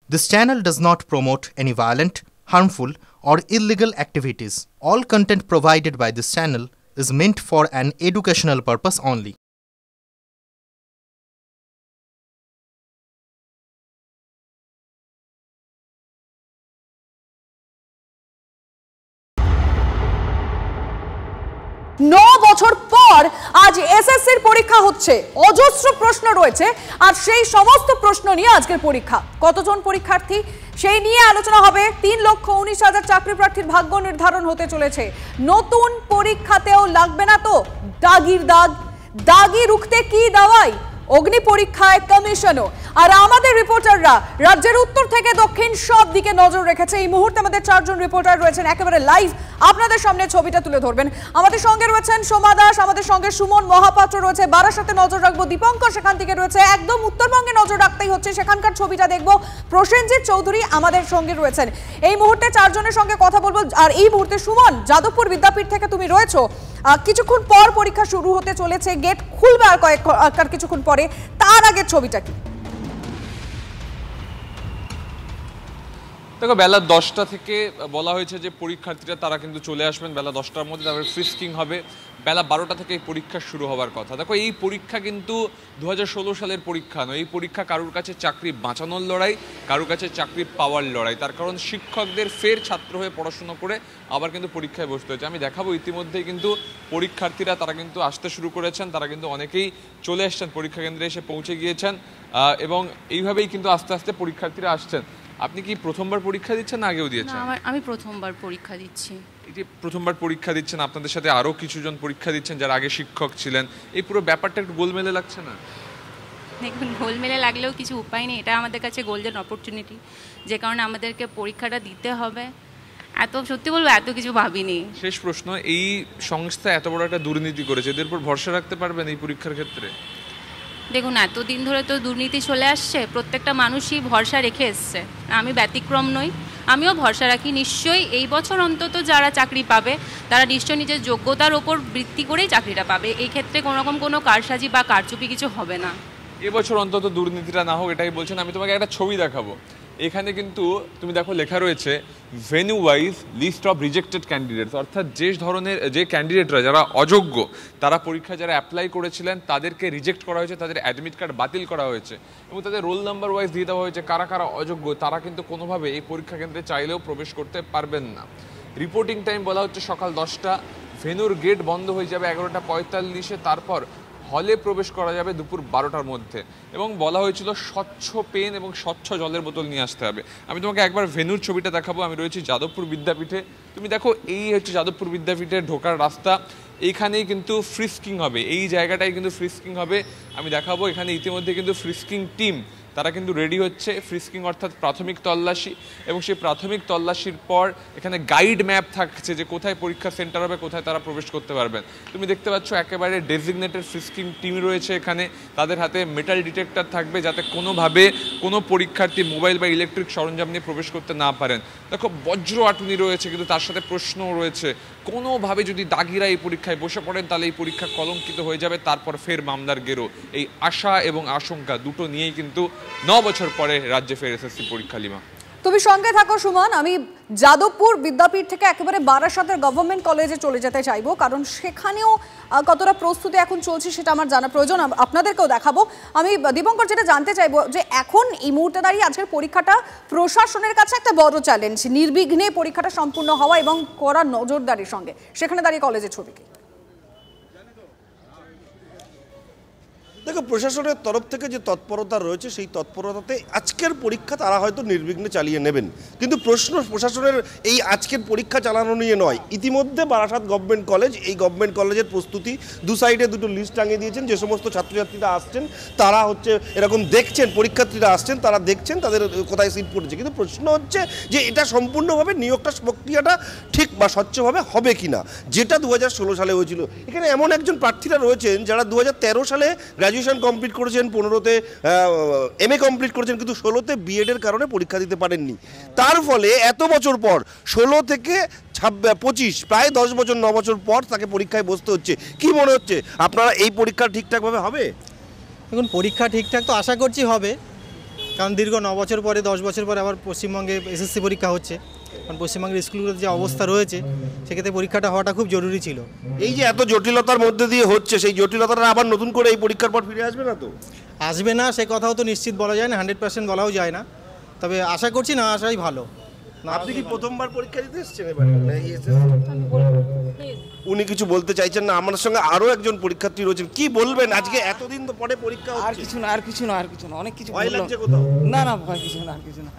This channel does not promote any violent, harmful, or illegal activities. All content provided by this channel is meant for an educational purpose only. বছর পর আজ এসএসসির পরীক্ষা হচ্ছে। অজস্র প্রশ্ন রয়েছে আর সেই সমস্ত প্রশ্ন নিয়ে আজকের পরীক্ষা। কতজন পরীক্ষার্থী সেই নিয়ে আলোচনা হবে। 3,19,000 চাকরি প্রার্থীর ভাগ্য নির্ধারণ হতে চলেছে। নতুন পরীক্ষাতেও লাগবে না তো দাগির দাগ? দাগি রুখতে কি দাওয়াই? অগ্নি পরীক্ষায় কমিশনও। আর আমাদের রিপোর্টাররা রাজ্যের উত্তর থেকে দক্ষিণ সব দিকে নজর রেখেছে। এই মুহূর্তে আমাদের 4 জন রিপোর্টার রয়েছেন একেবারে লাইভ, আপনাদের সামনে ছবিটা তুলে ধরবেন। আমাদের সঙ্গে রয়েছেন সোমা দাস, আমাদের সঙ্গে সুমন মহাপাত্র রয়েছে, বারাসাতে নজর রাখবো দীপঙ্কর সেখান থেকে রয়েছে, একদম উত্তরবঙ্গে নজর রাখতেই হচ্ছে, সেখানকার ছবিটা দেখবো। প্রসেনজিৎ চৌধুরী আমাদের সঙ্গে রয়েছেন। এই মুহূর্তে 4 জনের সঙ্গে কথা বলবো। আর এই মুহূর্তে সুমন, যাদবপুর বিদ্যাপীঠ থেকে তুমি রয়েছো। কিছুক্ষণ পর পরীক্ষা শুরু হতে চলেছে, গেট খুলবে আর কিছুক্ষণ পরে। তার আগের ছবিটা কি? দেখো, বেলা 10টা থেকে বলা হয়েছে যে পরীক্ষার্থীরা তারা কিন্তু চলে আসবেন বেলা 10টার মধ্যে, তারপরে ফ্রিস্কিং হবে। বেলা 12টা থেকে এই পরীক্ষা শুরু হওয়ার কথা। দেখো, এই পরীক্ষা কিন্তু 2016 সালের পরীক্ষা নয়। এই পরীক্ষা কারোর কাছে চাকরি বাঁচানোর লড়াই, কারোর কাছে চাকরি পাওয়ার লড়াই। তার কারণ শিক্ষকদের ফের ছাত্র হয়ে পড়াশোনা করে আবার কিন্তু পরীক্ষায় বসতে হয়েছে। আমি দেখাবো ইতিমধ্যেই কিন্তু পরীক্ষার্থীরা তারা কিন্তু আসতে শুরু করেছেন, তারা কিন্তু অনেকেই চলে এসছেন, পরীক্ষা কেন্দ্রে এসে পৌঁছে গিয়েছেন এবং এইভাবেই কিন্তু আস্তে আস্তে পরীক্ষার্থীরা আসছেন। আপনি কি প্রথমবার পরীক্ষা দিচ্ছেন না আগেও দিয়েছেন? আমি প্রথমবার পরীক্ষা দিচ্ছি। এই যে প্রথমবার পরীক্ষা দিচ্ছেন, আপনাদের সাথে আরো কিছুজন পরীক্ষা দিচ্ছেন যারা আগে শিক্ষক ছিলেন, এই পুরো ব্যাপারটা একটু গোলমেলে লাগছে না? দেখুন, গোলমেলে লাগলেও কিছু উপায় নেই। এটা আমাদের কাছে গোল্ডেন অপরচুনিটি, যে কারণে আমাদেরকে পরীক্ষাটা দিতে হবে। সত্যি বলবো, এত কিছু ভাবিনি। শেষ প্রশ্ন, এই সংস্থা এত বড় একটা দুর্নীতি করেছে, এদের উপর ভরসা রাখতে পারবেন এই পরীক্ষার ক্ষেত্রে? দেখুন, এতদিন ধরে তো দুর্নীতি চলে আসছে, প্রত্যেকটা মানুষই ভরসা রেখে এসছে, আমি ব্যতিক্রম নই। আমিও ভরসা রাখি। নিশ্চয়ই এই বছর অন্তত যারা চাকরি পাবে তারা নিশ্চয়ই নিজের যোগ্যতার ওপর ভিত্তি করেই চাকরিটা পাবে। এই ক্ষেত্রে কোনোরকম কোনো কারসাজি বা কারচুপি কিছু হবে না। এবছর অন্তত দুর্নীতিটা না হোক, এটাই বলছেন। আমি তোমাকে একটা ছবি দেখাবো। এখানে কিন্তু তুমি দেখো লেখা রয়েছে venue wise list of rejected candidates, অর্থাৎ যে ক্যান্ডিডেটরা যারা অযোগ্য, তারা পরীক্ষায় যারা অ্যাপ্লাই করেছিলেন তাদেরকে রিজেক্ট করা হয়েছে, তাদের অ্যাডমিট কার্ড বাতিল করা হয়েছে এবং তাদের রোল নাম্বার ওয়াইজ দিয়ে দেওয়া হয়েছে কারা কারা অযোগ্য। তারা কিন্তু কোনোভাবে এই পরীক্ষা কেন্দ্রে চাইলেও প্রবেশ করতে পারবেন না। রিপোর্টিং টাইম বলা হচ্ছে সকাল 10টা, ভেন্যুর গেট বন্ধ হয়ে যাবে 11:45-এ, তারপর হলে প্রবেশ করা যাবে দুপুর 12টার মধ্যে এবং বলা হয়েছিল স্বচ্ছ পেন এবং স্বচ্ছ জলের বোতল নিয়ে আসতে হবে। আমি তোমাকে একবার ভেন্যুর ছবিটা দেখাবো। আমি রয়েছি যাদবপুর বিদ্যাপীঠে। তুমি দেখো, এই হচ্ছে যাদবপুর বিদ্যাপীঠের ঢোকার রাস্তা। এইখানেই কিন্তু ফ্রিস্কিং হবে, এই জায়গাটাই কিন্তু ফ্রিস্কিং হবে। আমি দেখাবো এখানে ইতিমধ্যে কিন্তু ফ্রিস্কিং টিম তারা কিন্তু রেডি হচ্ছে। ফ্রিস্কিং অর্থাৎ প্রাথমিক তল্লাশি, এবং সেই প্রাথমিক তল্লাশির পর এখানে গাইড ম্যাপ থাকছে যে কোথায় পরীক্ষা সেন্টার হবে, কোথায় তারা প্রবেশ করতে পারবেন। তুমি দেখতে পাচ্ছ একেবারে ডেজিগনেটেড ফ্রিস্কিং টিম রয়েছে এখানে। তাদের হাতে মেটাল ডিটেক্টর থাকবে যাতে কোনোভাবে কোনো পরীক্ষার্থী মোবাইল বা ইলেকট্রিক সরঞ্জাম নিয়ে প্রবেশ করতে না পারেন। দেখো, বজ্র আটুনি রয়েছে, কিন্তু তার সাথে প্রশ্নও রয়েছে। কোনোভাবে যদি দাগিরা এই পরীক্ষায় বসে পড়েন তাহলে এই পরীক্ষা কলঙ্কিত হয়ে যাবে, তারপর ফের মামলার গেরো। এই আশা এবং আশঙ্কা দুটো নিয়েই কিন্তু 9 বছর পরে রাজ্যে ফের এসএসসি পরীক্ষা। লিমা, তুমি সঙ্গে থাকো। সুমন, আমি যাদবপুর বিদ্যাপীঠ থেকে একেবারে বারাসাতের গভর্নমেন্ট কলেজে চলে যেতে চাইবো, কারণ সেখানেও কতটা প্রস্তুতি এখন চলছে সেটা আমার জানা প্রয়োজন, আপনাদেরকেও দেখাবো। আমি দীপঙ্কর যেটা জানতে চাইবো যে এখন এই মুহূর্তে দাঁড়িয়ে আজকের পরীক্ষাটা প্রশাসনের কাছে একটা বড় চ্যালেঞ্জ, নির্বিঘ্নে পরীক্ষাটা সম্পূর্ণ হওয়া এবং কড়া নজরদারির সঙ্গে, সেখানে দাঁড়িয়ে কলেজের ছবি কি? দেখো, প্রশাসনের তরফ থেকে যে তৎপরতা রয়েছে সেই তৎপরতাতে আজকের পরীক্ষা তারা হয়তো নির্বিঘ্নে চালিয়ে নেবেন, কিন্তু প্রশ্ন প্রশাসনের এই আজকের পরীক্ষা চালানো নিয়ে নয়। ইতিমধ্যে বারাসাত গভর্নমেন্ট কলেজ, এই গভর্নমেন্ট কলেজের প্রস্তুতি, দু সাইডে দুটো লিস্ট টাঙিয়ে দিয়েছেন। যে সমস্ত ছাত্রছাত্রীরা আসছেন তারা এরকম দেখছেন, পরীক্ষার্থীরা আসছেন তারা দেখছেন তাদের কোথায় সিট পড়েছে, কিন্তু প্রশ্ন হচ্ছে যে এটা সম্পূর্ণভাবে নিয়োগটা প্রক্রিয়াটা ঠিক বা স্বচ্ছভাবে হবে কিনা, যেটা 2016 সালে হয়েছিল। এখানে এমন একজন প্রার্থীরা রয়েছেন যারা 2013 সালে গ্র্যাজুয়েশন কমপ্লিট করেছেন, 15তে MA কমপ্লিট করেছেন, কিন্তু 16তে বিএডের কারণে পরীক্ষা দিতে পারেননি। তার ফলে এত বছর পর 16 থেকে 25 প্রায় 10 বছর 9 বছর পর তাকে পরীক্ষায় বসতে হচ্ছে। কি মনে হচ্ছে আপনারা এই পরীক্ষা ঠিকঠাকভাবে হবে? এখন পরীক্ষা ঠিকঠাক তো আশা করছি হবে, কারণ দীর্ঘ 9 বছর পরে 10 বছর পরে আবার পশ্চিমবঙ্গে এসএসসি পরীক্ষা হচ্ছে, কারণ পশ্চিমবঙ্গের স্কুলগুলোর যে অবস্থা রয়েছে সেক্ষেত্রে পরীক্ষাটা হওয়াটা খুব জরুরি ছিল। এই যে এত জটিলতার মধ্যে দিয়ে হচ্ছে, সেই জটিলতাটা আবার নতুন করে এই পরীক্ষার পর ফিরে আসবে না তো? আসবে না সে কথাও তো নিশ্চিত বলা যায় না, 100% বলাও যায় না, তবে আশা করছি না আসাই ভালো। আপনি কি প্রথমবার পরীক্ষা দিতে এসেছেন এবারে? উনি কিছু বলতে চাইছেন না। আমার সঙ্গে আরো একজন পরীক্ষার্থী রয়েছেন, কি বলবেন আজকে এতদিন তো পরে পরীক্ষা হচ্ছে? আর কিছু না, আর কিছু না, আর কিছু না, অনেক কিছু ভয় লাগছে কোথাও? না না, ভয় কিছু না, আর কিছু না।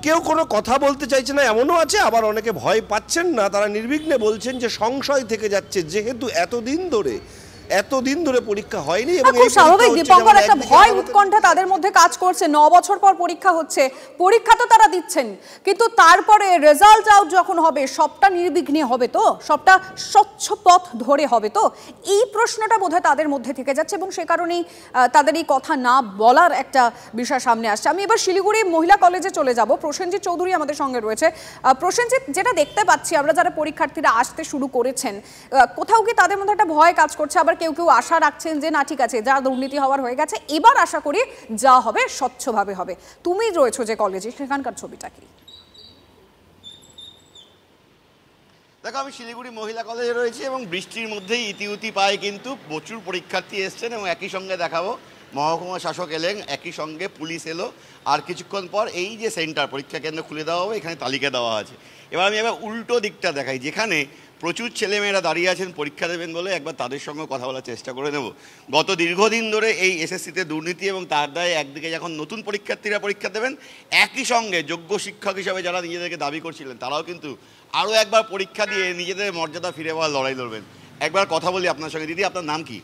কেউ কোনো কথা বলতে চাইছে না এমনও আছে, আবার অনেকে ভয় পাচ্ছেন না, তারা নির্বিঘ্নে বলছেন যে সংশয় থেকে যাচ্ছে, যেহেতু এতদিন ধরে পরীক্ষা হয়নি এবং খুব স্বাভাবিক দীপঙ্কর, একটা ভয় উৎকণ্ঠা তাদের মধ্যে কাজ করছে। 9 বছর পর পরীক্ষা হচ্ছে, পরীক্ষা তো তারা দিচ্ছেন, কিন্তু তারপরে রেজাল্ট আউট যখন হবে সবটা নির্বিঘ্নে হবে তো, সবটা স্বচ্ছ পথ ধরে হবে তো, এই প্রশ্নটা বোধহয় তাদের মধ্যে থেকে যাচ্ছে এবং সে কারণেই তাদের এই কথা না বলার একটা বিষয় সামনে আসছে। আমি এবার শিলিগুড়ি মহিলা কলেজে চলে যাব। প্রসেনজিৎ চৌধুরী আমাদের সঙ্গে রয়েছে। প্রসেনজিৎ, যেটা দেখতে পাচ্ছি আমরা, যারা পরীক্ষার্থীরা আসতে শুরু করেছেন, কোথাও কি তাদের মধ্যে একটা ভয় কাজ করছে, আবার কেউ কেউ আশা রাখছেন যে না ঠিক আছে, যা দুর্নীতি হওয়ার হয়ে গেছে, এবার আশা করি যা হবে স্বচ্ছভাবে হবে। তুমি রয়েছো যে কলেজে, সেখানকার ছবিটা কি? দেখো, আমি শিলিগুড়ি মহিলা কলেজে রয়েছি এবং বৃষ্টির মধ্যেই ইতিউতি পায় কিন্তু প্রচুর পরীক্ষার্থী এসছেন এবং একই সঙ্গে দেখাবো মহকুমা শাসক এলেন, একই সঙ্গে পুলিশ এলো, আর কিছুক্ষণ পর এই যে সেন্টার পরীক্ষা কেন্দ্র খুলে দেওয়া হবে, এখানে তালিকা দেওয়া আছে। এবার আমি উল্টো দিকটা দেখাই, যেখানে প্রচুর ছেলেমেয়েরা দাঁড়িয়ে আছেন পরীক্ষা দেবেন বলে, একবার তাদের সঙ্গে কথা বলার চেষ্টা করে নেব। গত দীর্ঘদিন ধরে এই এসএসসিতে দুর্নীতি এবং তার দায়ে একদিকে যখন নতুন পরীক্ষার্থীরা পরীক্ষা দেবেন, একই সঙ্গে যোগ্য শিক্ষক হিসাবে যারা নিজেদেরকে দাবি করছিলেন তারাও কিন্তু আরও একবার পরীক্ষা দিয়ে নিজেদের মর্যাদা ফিরে পাওয়ার লড়াই লড়বেন। একবার কথা বলি আপনার সঙ্গে। দিদি, আপনার নাম কি?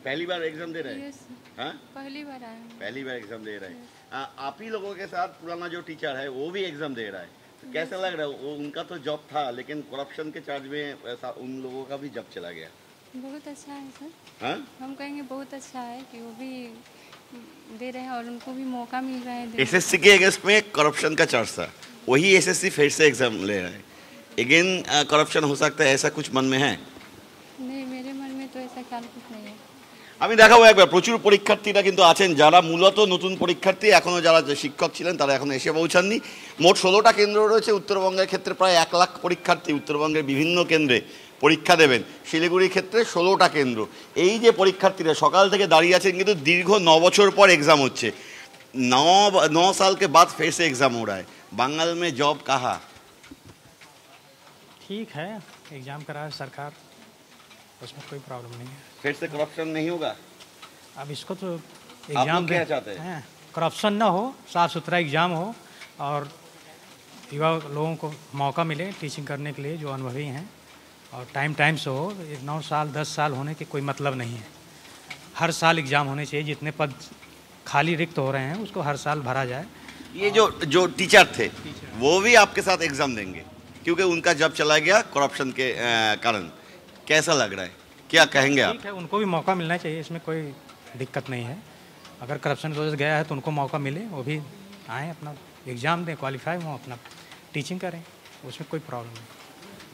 पहली बार एग्जाम दे रहे हैं? हाँ, पहली बार एग्जाम दे रहे हैं। आप ही लोगों के साथ पुराना जो टीचर है वो भी एग्जाम दे रहा है, तो कैसा लग रहा है? वो उनका तो जॉब था, लेकिन करप्शन के चार्ज में उन लोगों का भी जॉब चला गया। बहुत अच्छा है सर। हाँ, हम कहेंगे बहुत अच्छा है कि वो भी दे रहे हैं और उनको भी मौका मिल रहा है। एसएससी के अगेंस्ट में करप्शन का चार्ज था, वही एसएससी फिर से एग्जाम ले रहा है। अगेन करप्शन हो सकता है, ऐसा कुछ मन में है? नहीं, मेरे मन में तो ऐसा ख्याल कुछ नहीं है। আমি দেখাবো একবার। প্রচুর পরীক্ষার্থীরা কিন্তু আছেন যারা মূলত নতুন পরীক্ষার্থী, এখনও যারা শিক্ষক ছিলেন তারা এখনও এসে পৌঁছাননি। মোট 16টা কেন্দ্র রয়েছে উত্তরবঙ্গের ক্ষেত্রে, প্রায় 1 লাখ পরীক্ষার্থী উত্তরবঙ্গের বিভিন্ন কেন্দ্রে পরীক্ষা দেবেন। শিলিগুড়ির ক্ষেত্রে 16টা কেন্দ্র। এই যে পরীক্ষার্থীরা সকাল থেকে দাঁড়িয়ে আছেন, কিন্তু দীর্ঘ 9 বছর পর এক্সাম হচ্ছে। 9 साल के बाद फिर से एग्जाम हो रहा है। बंगाल में जॉब कहा? ठीक है, एग्जाम करा है सरकार, उसमें कोई प्रॉब्लम नहीं है। फिर से करप्शन नहीं होगा? अब इसको तो एग्जाम क्या चाहते हैं? करप्शन ना हो, साफ सुथरा एग्जाम हो और युवा लोगों को मौका मिले टीचिंग करने के लिए जो अनुभवी हैं, और टाइम से हो। 9 साल 10 साल होने के कोई मतलब नहीं है। हर साल एग्ज़ाम होने चाहिए, जितने पद खाली रिक्त हो रहे हैं उसको हर साल भरा जाए। ये जो टीचर थे वो भी आपके साथ एग्जाम देंगे क्योंकि उनका जॉब चला गया करप्शन के कारण। कैसा लग रहा है, क्या कहेंगे आप? ठीक है, उनको भी मौका मिलना चाहिए, इसमें कोई दिक्कत नहीं है। अगर करप्शन की वजह से गया है तो उनको मौका मिले, वो भी आएँ, अपना एग्ज़ाम दें, क्वालिफाई हों, अपना टीचिंग करें, उसमें कोई प्रॉब्लम नहीं।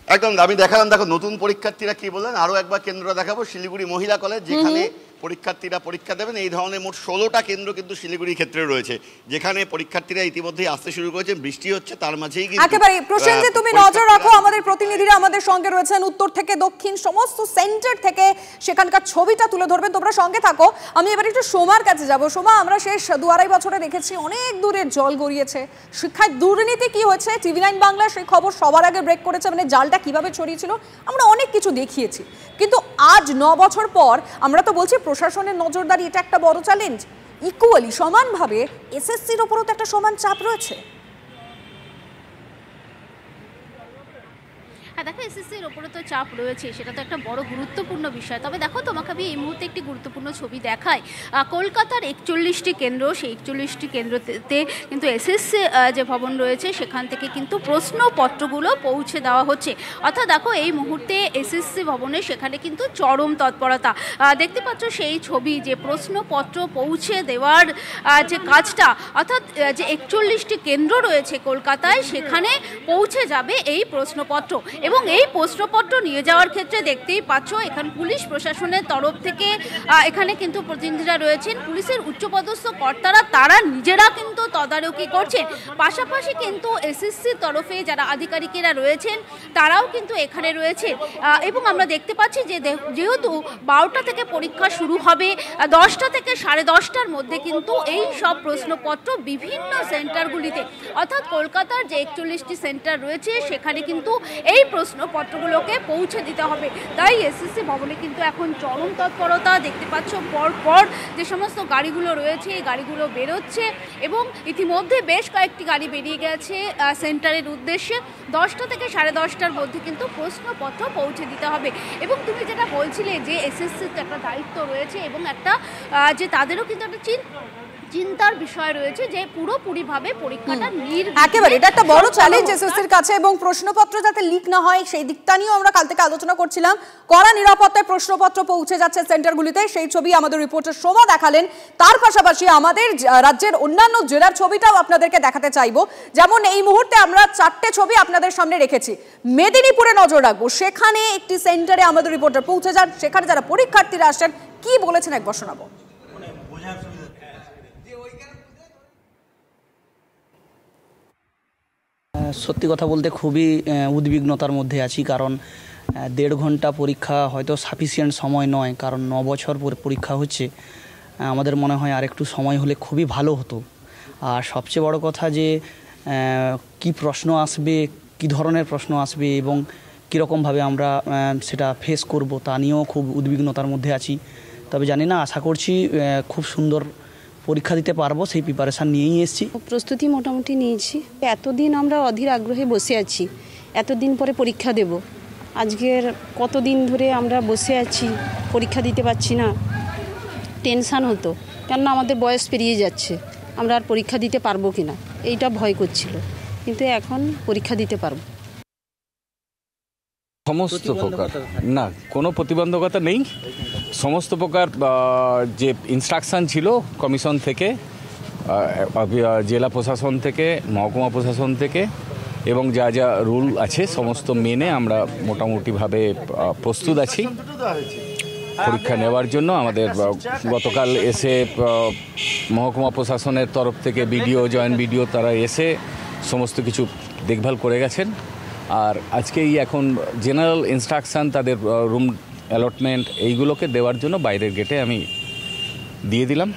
একদম আমি দেখালাম। দেখো নতুন পরীক্ষার্থীরা কি বললেন। আরও একবার কেন্দ্র দেখাবো, শিলিগুড়ি মহিলা কলেজ, যেখানে পরীক্ষার্থীরা পরীক্ষা দেবেন। এই ধরনের মোট 16টা কেন্দ্র কিন্তু শিলিগুড়ির ক্ষেত্রে রয়েছে, যেখানে পরীক্ষার্থীরা ইতিমধ্যেই আসতে শুরু করেছেন। বৃষ্টি হচ্ছে, তার মাঝেই কিন্তু একেবারে প্রসেনজিৎ, তুমি নজর রাখো, আমাদের প্রতিনিধিরা আমাদের সঙ্গে রয়েছেন উত্তর থেকে দক্ষিণ সমস্ত সেন্টার থেকে, সেখানকার ছবিটা তুলে ধরবেন। তোমরা সঙ্গে থাকো। আমি এবার একটু সোমার কাছে যাব। সোমা, আমরা শেষ 2-2.5 বছরে দেখেছি অনেক দূরের জল গড়িয়েছে। শিক্ষায় দুর্নীতি কি হয়েছে, TV9 বাংলা সেই খবর সবার আগে ব্রেক করেছে, মানে জালটা কিভাবে ছড়িয়েছিল আমরা অনেক কিছু দেখিয়েছি। কিন্তু আজ 9 বছর পর আমরা তো বলছি প্রশাসনের নজরদারি, এটা একটা বড় চ্যালেঞ্জ। ইকুয়ালি সমানভাবে এসএসসির উপরও তো একটা সমান চাপ রয়েছে। হ্যাঁ দেখো, এসএসসির ওপরে তো চাপ রয়েছে, সেটা তো একটা বড় গুরুত্বপূর্ণ বিষয়। তবে দেখো, তোমাকে আমি এই মুহূর্তে একটি গুরুত্বপূর্ণ ছবি দেখাই। কলকাতার 41টি কেন্দ্র, সেই 41টি কেন্দ্রতে কিন্তু এসএসসি যে ভবন রয়েছে সেখান থেকে কিন্তু প্রশ্নপত্রগুলো পৌঁছে দেওয়া হচ্ছে। অর্থাৎ দেখো, এই মুহূর্তে এসএসসি ভবনে সেখানে কিন্তু চরম তৎপরতা দেখতে পাচ্ছ। সেই ছবি যে প্রশ্নপত্র পৌঁছে দেওয়ার যে কাজটা, অর্থাৎ যে 41টি কেন্দ্র রয়েছে কলকাতায়, সেখানে পৌঁছে যাবে এই প্রশ্নপত্র। এবং এই এই প্রশ্নপত্র নিয়ে যাওয়ার ক্ষেত্রে দেখতেই পাচ্ছ এখানে পুলিশ প্রশাসনের তরফ থেকে এখানে কিন্তু প্রতিনিধিরা রয়েছেন, পুলিশের উচ্চপদস্থ কর্তারা তারা নিজেরা কিন্তু তদারকি করছেন। পাশাপাশি কিন্তু এসএসসির তরফে যারা আধিকারিকেরা রয়েছেন তারাও কিন্তু এখানে রয়েছে এবং আমরা দেখতে পাচ্ছি যে যেহেতু 12টা থেকে পরীক্ষা শুরু হবে, 10টা থেকে 10:30টার মধ্যে কিন্তু এই সব প্রশ্নপত্র বিভিন্ন সেন্টারগুলিতে অর্থাৎ কলকাতার যে 41টি সেন্টার রয়েছে সেখানে কিন্তু এই প্রশ্নপত্রগুলোকে পৌঁছে দিতে হবে। তাই এসএসসি ভবনে কিন্তু এখন চরম তৎপরতা দেখতে পাচ্ছ, পর যে সমস্ত গাড়িগুলো রয়েছে এই গাড়িগুলো বেরোচ্ছে এবং ইতিমধ্যে বেশ কয়েকটি গাড়ি বেরিয়ে গেছে সেন্টারের উদ্দেশ্যে। 10টা থেকে 10:30টার মধ্যে কিন্তু প্রশ্নপত্র পৌঁছে দিতে হবে। এবং তুমি যেটা বলছিলে যে এসএসসির তো একটা দায়িত্ব রয়েছে এবং একটা যে তাদেরও কিন্তু একটা চিন্তার বিষয় রয়েছে যে পুরোপুরিভাবে পরীক্ষাটা একেবারে এটা একটা বড় চ্যালেঞ্জ এসএসসির কাছে এবং প্রশ্নপত্র যাতে লিক না হয় সেই দিকটা নিয়েও আমরা কাল থেকে আলোচনা করছিলাম। কড়া নিরাপত্তায় প্রশ্নপত্র পৌঁছে যাচ্ছে সেন্টারগুলিতে, সেই ছবি আমাদের রিপোর্টার শোভা দেখালেন। তার পাশাপাশি আমাদের রাজ্যের অন্যান্য জেলার ছবিটাও আপনাদেরকে দেখাতে চাইবো। যেমন এই মুহূর্তে আমরা 4টে ছবি আপনাদের সামনে রেখেছি। মেদিনীপুরে নজর রাখবো, সেখানে একটি সেন্টারে আমাদের রিপোর্টার পৌঁছে যান, সেখানে যারা পরীক্ষার্থীরা আসছেন কি বলেছেন একবার শোনাবো। সত্যি কথা বলতে খুবই উদ্বিগ্নতার মধ্যে আছি, কারণ 1.5 ঘন্টা পরীক্ষা হয়তো সাফিসিয়েন্ট সময় নয়, কারণ 9 বছর পরীক্ষা হচ্ছে। আমাদের মনে হয় আর একটু সময় হলে খুবই ভালো হতো। আর সবচেয়ে বড় কথা যে কি প্রশ্ন আসবে, কি ধরনের প্রশ্ন আসবে এবং কীরকমভাবে আমরা সেটা ফেস করব তা নিয়েও খুব উদ্বিগ্নতার মধ্যে আছি। তবে জানি না, আশা করছি খুব সুন্দর পরীক্ষা দিতে পারবো, সেই প্রিপারেশান নিয়েই এসেছি। প্রস্তুতি মোটামুটি নিয়েছি। এতদিন আমরা অধীর আগ্রহে বসে আছি, এতদিন পরে পরীক্ষা দেব। আজকের কতদিন ধরে আমরা বসে আছি, পরীক্ষা দিতে পারছি না, টেনশান হতো, কেননা আমাদের বয়স পেরিয়ে যাচ্ছে, আমরা আর পরীক্ষা দিতে পারবো কি না এইটা ভয় করছিল, কিন্তু এখন পরীক্ষা দিতে পারবো। সমস্ত প্রকার না, কোনো প্রতিবন্ধকতা নেই। সমস্ত প্রকার যে ইনস্ট্রাকশান ছিল কমিশন থেকে, জেলা প্রশাসন থেকে, মহকুমা প্রশাসন থেকে এবং যা যা রুল আছে সমস্ত মেনে আমরা মোটামুটিভাবে প্রস্তুত আছি পরীক্ষা নেওয়ার জন্য। আমাদের গতকাল এসে মহকুমা প্রশাসনের তরফ থেকে বিডিও, জয়েন্ট বিডিও তারা এসে সমস্ত কিছু দেখভাল করে গেছেন। আর আজকেই এখন জেনারেল ইনস্ট্রাকশান তাদের রুম অ্যালটমেন্ট এইগুলোকে দেওয়ার জন্য বাইরের গেটে আমি দিয়ে দিলাম।